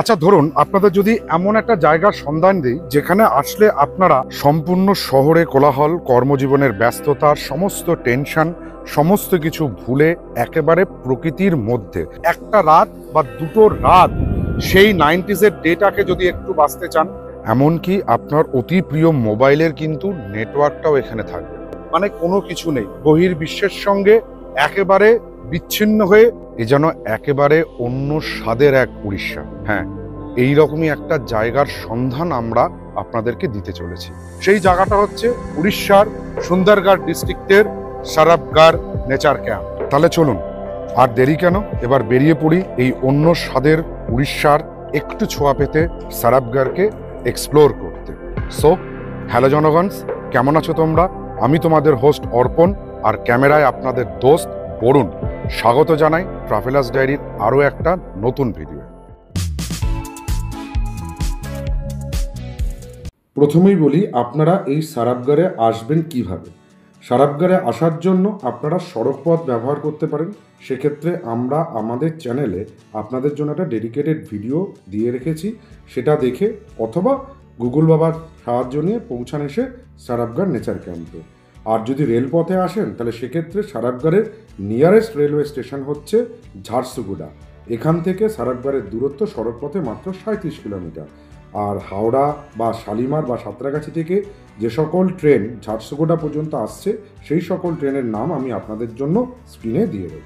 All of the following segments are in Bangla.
আচ্ছা, ধরুন আপনাদের যদি এমন একটা জায়গার সন্ধান দিই যেখানে আসলে আপনারা সম্পূর্ণ শহরে কোলাহল, কর্মজীবনের ব্যস্ততা, সমস্ত টেনশন, সমস্ত কিছু ভুলে একেবারে প্রকৃতির মধ্যে একটা রাত বা দুটো রাত সেই 90s-এর ডেটাকে যদি একটু বাঁচতে চান, এমনকি আপনার অতি প্রিয় মোবাইলের কিন্তু নেটওয়ার্কটাও এখানে থাকবে, মানে কোনো কিছু নেই, বহির্বিশ্বের সঙ্গে একেবারে বিচ্ছিন্ন হয়ে এ যেন একেবারে অন্য স্বাদের এক উড়িষ্যা। হ্যাঁ, এইরকমই একটা জায়গার সন্ধান আমরা আপনাদেরকে দিতে চলেছি। সেই জায়গাটা হচ্ছে উড়িষ্যার সুন্দরগড় ডিস্ট্রিক্টের সারাবগড় নেচার ক্যাম্প। তাহলে চলুন আর দেরি কেন, এবার বেরিয়ে পড়ি এই অন্য স্বাদের উড়িষ্যার একটু ছোঁয়া পেতে সারাবগড়কে এক্সপ্লোর করতে। সো হ্যালো জনগণ, কেমন আছো তোমরা? আমি তোমাদের হোস্ট অর্পণ, আর ক্যামেরায় আপনাদের দোস্ত বরুণ। স্বাগত জানাই ট্রাভেলার্স ডায়েরির আরও একটা নতুন ভিডিও। প্রথমেই বলি, আপনারা এই সারাবগড়ে আসবেন কিভাবে। সারাবগড়ে আসার জন্য আপনারা সড়ক পথ ব্যবহার করতে পারেন। সেক্ষেত্রে আমরা আমাদের চ্যানেলে আপনাদের জন্য একটা ডেডিকেটেড ভিডিও দিয়ে রেখেছি, সেটা দেখে অথবা গুগল বাবার সাহায্য নিয়ে পৌঁছান এসে সারাবগড় নেচার ক্যাম্পে। আর যদি রেলপথে আসেন তাহলে সেক্ষেত্রে সারাবগড়ের নিয়ারেস্ট রেলওয়ে স্টেশন হচ্ছে ঝারসুগুড়া। এখান থেকে সারাবগড়ের দূরত্ব সড়কপথে মাত্র 37 কিলোমিটার। আর হাওড়া বা শালিমার বা সাঁতরাগাছি থেকে যে সকল ট্রেন ঝারসুগুড়া পর্যন্ত আসছে সেই সকল ট্রেনের নাম আমি আপনাদের জন্য স্ক্রিনে দিয়ে দেব।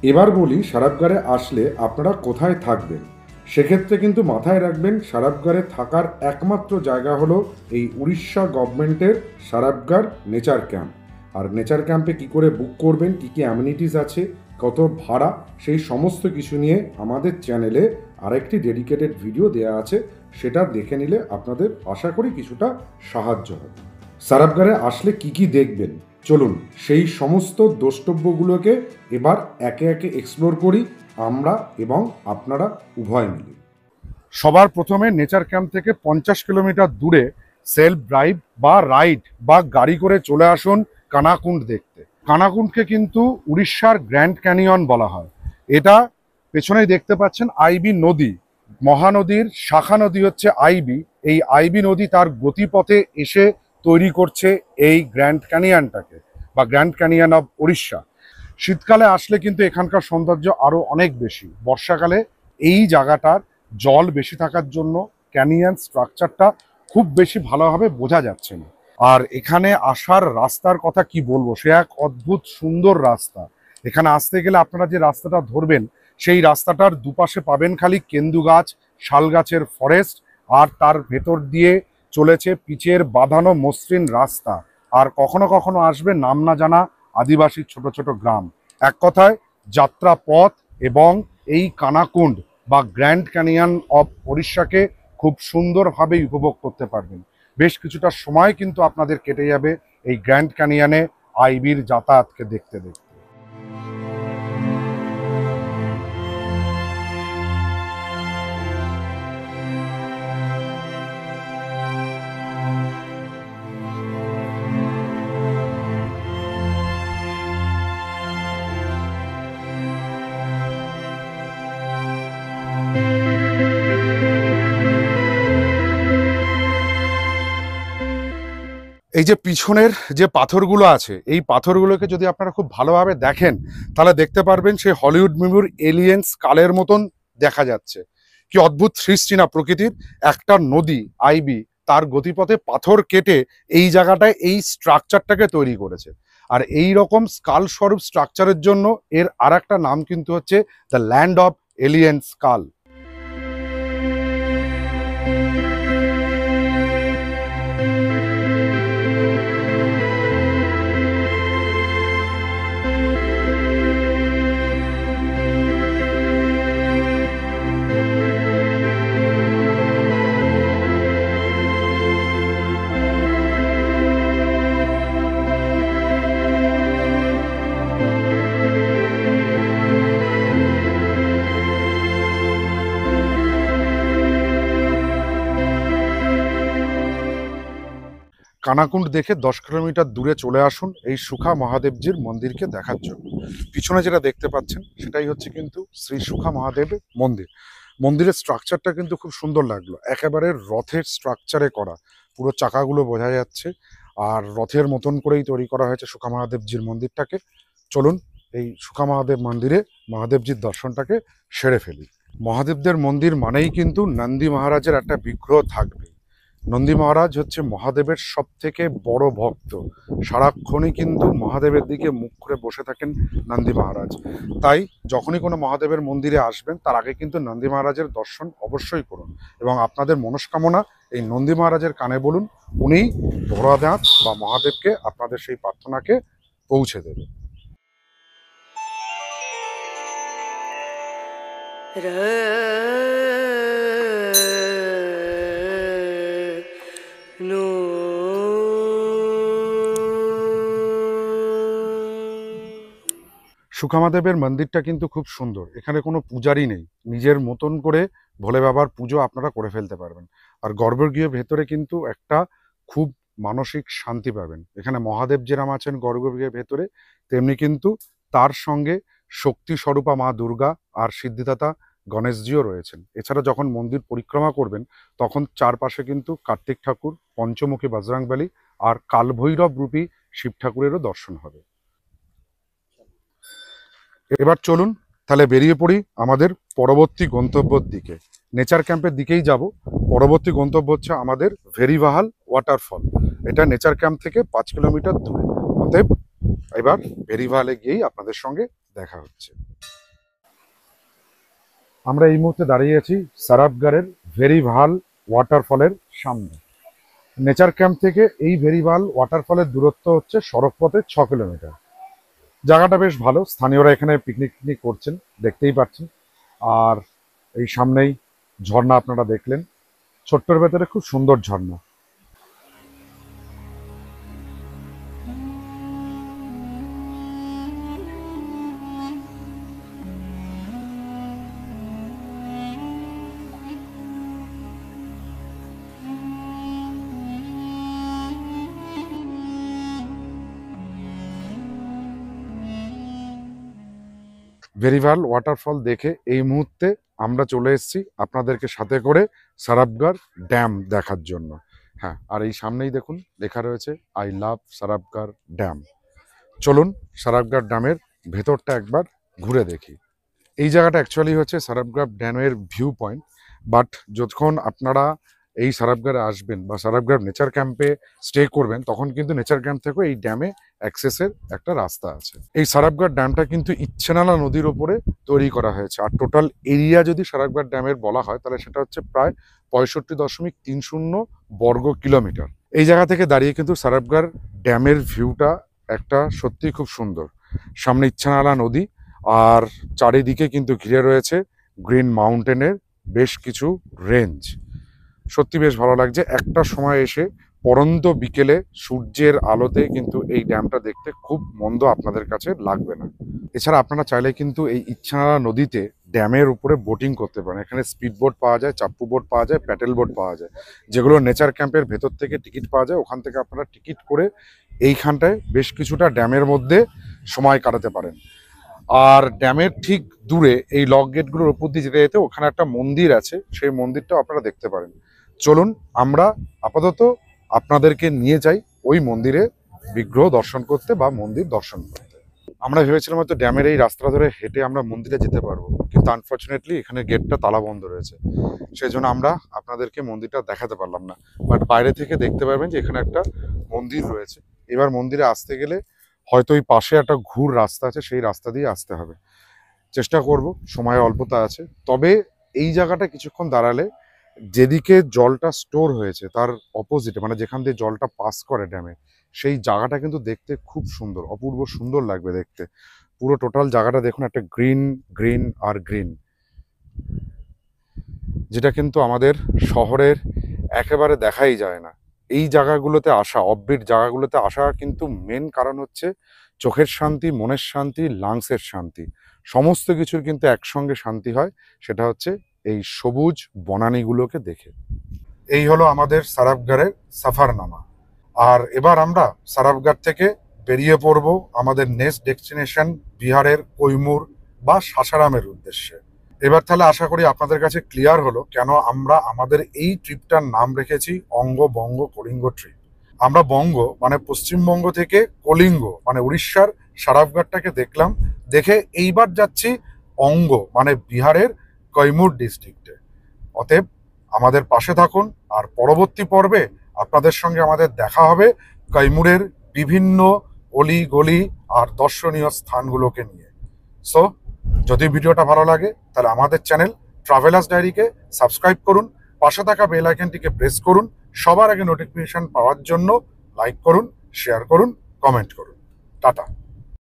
এবার বলি, সারাবগড়ে আসলে আপনারা কোথায় থাকবেন। সেক্ষেত্রে কিন্তু মাথায় রাখবেন, সারাবগড়ে থাকার একমাত্র জায়গা হলো এই উড়িষ্যা গভর্নমেন্টের সারাবগড় নেচার ক্যাম্প। আর নেচার ক্যাম্পে কি করে বুক করবেন, কি কি অ্যামিনিটিস আছে, কত ভাড়া, সেই সমস্ত কিছু নিয়ে আমাদের চ্যানেলে আরেকটি ডেডিকেটেড ভিডিও দেওয়া আছে, সেটা দেখে নিলে আপনাদের আশা করি কিছুটা সাহায্য হবে। সারাবগড়ে আসলে কি কি দেখবেন, চলুন সেই সমস্ত দ্রষ্টব্যগুলোকে এবার একে একে এক্সপ্লোর করি আমরা এবং আপনারা উভয় মিলে। সবার প্রথমে নেচার ক্যাম্প থেকে 50 কিলোমিটার দূরে সেলফ ড্রাইভ বা রাইড বা গাড়ি করে চলে আসুন কানাকুন্ড দেখতে। কানাকুন্ডকে কিন্তু উড়িষ্যার গ্র্যান্ড ক্যানিয়ন বলা হয়। এটা পেছনেই দেখতে পাচ্ছেন আইবি নদী, মহানদীর শাখা নদী হচ্ছে আইবি। এই আইবি নদী তার গতিপথে এসে তৈরি করছে এই গ্র্যান্ড ক্যানিয়নটাকে বা গ্র্যান্ড ক্যানিয়ন অফ উড়িষ্যা। শীতকালে আসলে কিন্তু এখানকার সৌন্দর্য আরও অনেক বেশি। বর্ষাকালে এই জায়গাটার জল বেশি থাকার জন্য ক্যানিয়ন স্ট্রাকচারটা খুব বেশি ভালোভাবে বোঝা যাচ্ছে না। আর এখানে আসার রাস্তার কথা কি বলবো, সে এক অদ্ভুত সুন্দর রাস্তা। এখানে আসতে গেলে আপনারা যে রাস্তাটা ধরবেন সেই রাস্তাটার দুপাশে পাবেন খালি কেন্দু গাছ, শাল গাছের ফরেস্ট, আর তার ভেতর দিয়ে চলেছে পিচের বাঁধানো মসৃণ রাস্তা। আর কখনো কখনো আসবে নাম না জানা আদিবাসী ছোট ছোট গ্রাম। এক কথায় যাত্রা পথ এবং এই কানাকুন্ড বা গ্র্যান্ড ক্যানিয়ন অফ উড়িষ্যাকে খুব সুন্দরভাবে উপভোগ করতে পারবেন। বেশ কিছুটা সময় কিন্তু আপনাদের কেটে যাবে এই গ্র্যান্ড ক্যানিয়নে আইবির যাতায়াতকে দেখতে দেখতে। এই যে পিছনের যে পাথরগুলো আছে, এই পাথরগুলোকে যদি আপনারা খুব ভালোভাবে দেখেন তাহলে দেখতে পারবেন সেই হলিউড মুভির এলিয়েন স্কালের মতন দেখা যাচ্ছে। কি অদ্ভুত সৃষ্টি না প্রকৃতির! একটা নদী আইবি তার গতিপথে পাথর কেটে এই জায়গাটায় এই স্ট্রাকচারটাকে তৈরি করেছে। আর এই রকম স্কাল স্বরূপ স্ট্রাকচারের জন্য এর আর একটা নাম কিন্তু হচ্ছে the land of alien skull. Kanakund দেখে 10 কিলোমিটার দূরে চলে আসুন এই সুখা মহাদেবজির মন্দিরকে দেখার জন্য। পিছনে যেটা দেখতে পাচ্ছেন সেটাই হচ্ছে কিন্তু শ্রী সুখা মহাদেব মন্দির। মন্দিরের স্ট্রাকচারটা কিন্তু খুব সুন্দর লাগলো, একেবারে রথের স্ট্রাকচারে করা, পুরো চাকাগুলো বোঝা যাচ্ছে। আর রথের মতন করেই তৈরি করা হয়েছে সুখা মহাদেবজির মন্দিরটাকে। চলুন এই সুখা মহাদেব মন্দিরে মহাদেবজির দর্শনটাকে সেরে ফেলি। মহাদেবদের মন্দির মানেই কিন্তু নন্দী মহারাজের একটা বিগ্রহ থাকবে। নন্দী মহারাজ হচ্ছে মহাদেবের সব থেকে বড় ভক্ত, সারাক্ষণই কিন্তু মহাদেবের দিকে মুখ করে বসে থাকেন নন্দী মহারাজ। তাই যখনই কোনো মহাদেবের মন্দিরে আসবেন তার আগে কিন্তু নন্দী মহারাজের দর্শন অবশ্যই করুন, এবং আপনাদের মনস্কামনা এই নন্দী মহারাজের কানে বলুন, উনি ভোলানাথ বা মহাদেবকে আপনাদের সেই প্রার্থনাকে পৌঁছে দেবে। সুখামাদেবের মন্দিরটা কিন্তু খুব সুন্দর, এখানে কোনো পূজারি নেই, নিজের মতন করে ভোলে বাবার পুজো আপনারা করে ফেলতে পারবেন। আর গর্ভগৃহের ভেতরে কিন্তু একটা খুব মানসিক শান্তি পাবেন। এখানে মহাদেব যেরাম আছেন গর্ভগৃহের ভেতরে, তেমনি কিন্তু তার সঙ্গে শক্তি স্বরূপা মা দুর্গা আর সিদ্ধিদাতা গণেশজিও রয়েছেন। এছাড়া যখন মন্দির পরিক্রমা করবেন তখন চারপাশে কিন্তু কার্তিক ঠাকুর, পঞ্চমুখী বজরংবলী আর কালভৈরব রূপী শিব ঠাকুরেরও দর্শন হবে। এবার চলুন তাহলে বেরিয়ে পড়ি আমাদের পরবর্তী গন্তব্যের দিকে। নেচার ক্যাম্পের দিকেই যাব। পরবর্তী গন্তব্য হচ্ছে আমাদের ভেরিবাহাল ওয়াটারফল। এটা নেচার ক্যাম্প থেকে 5 কিলোমিটার দূরে। অতএব এবার ভেরিবাহালে গিয়েই আপনাদের সঙ্গে দেখা হচ্ছে। আমরা এই মুহূর্তে দাঁড়িয়ে আছি সারাবগড়ের ভেরিবাহাল ওয়াটারফলের সামনে। নেচার ক্যাম্প থেকে এই ভেরিবাহাল ওয়াটারফলের দূরত্ব হচ্ছে সড়কপথে 6 কিলোমিটার। জায়গাটা বেশ ভালো, স্থানীয়রা এখানে পিকনিক করছেন, দেখতেই পাচ্ছেন। আর এই সামনেই ঝর্ণা আপনারা দেখলেন, ছোট্টর ভেতরে খুব সুন্দর ঝর্ণা। ভেরিবাহাল ওয়াটারফল দেখে এই মুহূর্তে আমরা চলে এসেছি আপনাদেরকে সাথে করে সারাবগড় ড্যাম দেখার জন্য। হ্যাঁ, আর এই সামনেই দেখুন লেখা রয়েছে আই লাভ সারাবগড় ড্যাম। চলুন সারাবগড় ড্যামের ভেতরটা একবার ঘুরে দেখি। এই জায়গাটা অ্যাকচুয়ালি হচ্ছে সারাবগড় ড্যামের ভিউ পয়েন্ট। বাট যতক্ষণ আপনারা এই সারাবগড়ে আসবেন বা সারাবগড় নেচার ক্যাম্পে স্টে করবেন তখন কিন্তু নেচার ক্যাম্প থেকে এই ড্যামে অ্যাক্সেসের একটা রাস্তা আছে। এই সারাবগড় ড্যামটা কিন্তু ইচ্ছেনালা নদীর ওপরে তৈরি করা হয়েছে। আর টোটাল এরিয়া যদি সারাবগড় ড্যামের বলা হয় তাহলে সেটা হচ্ছে প্রায় 65.30 বর্গ কিলোমিটার। এই জায়গা থেকে দাঁড়িয়ে কিন্তু সারাবগড় ড্যামের ভিউটা একটা সত্যি খুব সুন্দর। সামনে ইচ্ছেনালা নদী আর চারিদিকে কিন্তু ঘিরে রয়েছে গ্রিন মাউন্টেনের বেশ কিছু রেঞ্জ। সত্যি বেশ ভালো লাগছে। একটা সময় এসে পরন্ত বিকেলে সূর্যের আলোতে কিন্তু এই ড্যামটা দেখতে খুব মন্দ আপনাদের কাছে লাগবে না। এছাড়া আপনারা চাইলে কিন্তু এই ইচ্ছানালা নদীতে ড্যামের উপরে বোটিং করতে পারেন। এখানে স্পিড বোট পাওয়া যায়, চাপ্পু বোট পাওয়া যায়, প্যাডেল বোট পাওয়া যায়, যেগুলো নেচার ক্যাম্পের ভেতর থেকে টিকিট পাওয়া যায়। ওখান থেকে আপনারা টিকিট করে এইখানটায় বেশ কিছুটা ড্যামের মধ্যে সময় কাটাতে পারেন। আর ড্যামের ঠিক দূরে এই লক গেটগুলোর উপর দিয়ে যেতে যেতে ওখানে একটা মন্দির আছে, সেই মন্দিরটাও আপনারা দেখতে পারেন। চলুন আমরা আপাতত আপনাদেরকে নিয়ে যাই ওই মন্দিরে বিগ্রহ দর্শন করতে বা মন্দির দর্শন করতে। আমরা ভেবেছিলাম হয়তো ড্যামের এই রাস্তা ধরে হেঁটে আমরা মন্দিরে যেতে পারবো, কিন্তু আনফর্চুনেটলি এখানে গেটটা তালা বন্ধ রয়েছে, সেই জন্য আমরা আপনাদেরকে মন্দিরটা দেখাতে পারলাম না। বাট বাইরে থেকে দেখতে পারবেন যে এখানে একটা মন্দির রয়েছে। এবার মন্দিরে আসতে গেলে হয়তো ওই পাশে একটা ঘুর রাস্তা আছে, সেই রাস্তা দিয়ে আসতে হবে। চেষ্টা করব, সময় অল্পতা আছে। তবে এই জায়গাটা কিছুক্ষণ দাঁড়ালে যেদিকে জলটা স্টোর হয়েছে তার অপোজিটে, মানে যেখান দিয়ে জলটা পাস করে ড্যামে, সেই জায়গাটা কিন্তু দেখতে খুব সুন্দর, অপূর্ব সুন্দর লাগবে দেখতে। পুরো টোটাল জায়গাটা দেখুন, একটা গ্রিন গ্রিন আর গ্রিন, যেটা কিন্তু আমাদের শহরের একেবারে দেখাই যায় না। এই জায়গাগুলোতে আসা, অফবিট জায়গাগুলোতে আসা কিন্তু মেন কারণ হচ্ছে চোখের শান্তি, মনের শান্তি, লাংসের শান্তি, সমস্ত কিছুর কিন্তু একসঙ্গে শান্তি হয়। সেটা হচ্ছে এই সবুজ বনানীগুলোকে দেখে। এই হলো আমাদের সারাবগড়ের সাফারনামা। আর এবার আমরা সারাবগড় থেকে বেরিয়ে পড়ব আমাদের নেক্সট ডেস্টিনেশন বিহারের কৈমুর বা সাসারামের উদ্দেশ্যে। এবার তাহলে আশা করি আপনাদের কাছে ক্লিয়ার হলো কেন আমরা আমাদের এই ট্রিপটার নাম রেখেছি অঙ্গ বঙ্গ কলিঙ্গ ট্রিপ। আমরা বঙ্গ মানে পশ্চিমবঙ্গ থেকে কলিঙ্গ মানে উড়িষ্যার সারাফঘাটটাকে দেখলাম, দেখে এইবার যাচ্ছি অঙ্গ মানে বিহারের কৈমুর ডিস্ট্রিক্টে। অতএব আমাদের পাশে থাকুন, আর পরবর্তী পর্বে আপনাদের সঙ্গে আমাদের দেখা হবে কৈমুরের বিভিন্ন অলি গলি আর দর্শনীয় স্থানগুলোকে নিয়ে। সো যদি ভিডিওটা ভালো লাগে তাহলে আমাদের চ্যানেল ট্রাভেলার্স ডায়েরিকে সাবস্ক্রাইব করুন, পাশে থাকা বেল আইকনটিকে প্রেস করুন, সবার আগে নোটিফিকেশন পাওয়ার জন্য লাইক করুন, শেয়ার করুন, কমেন্ট করুন। টাটা।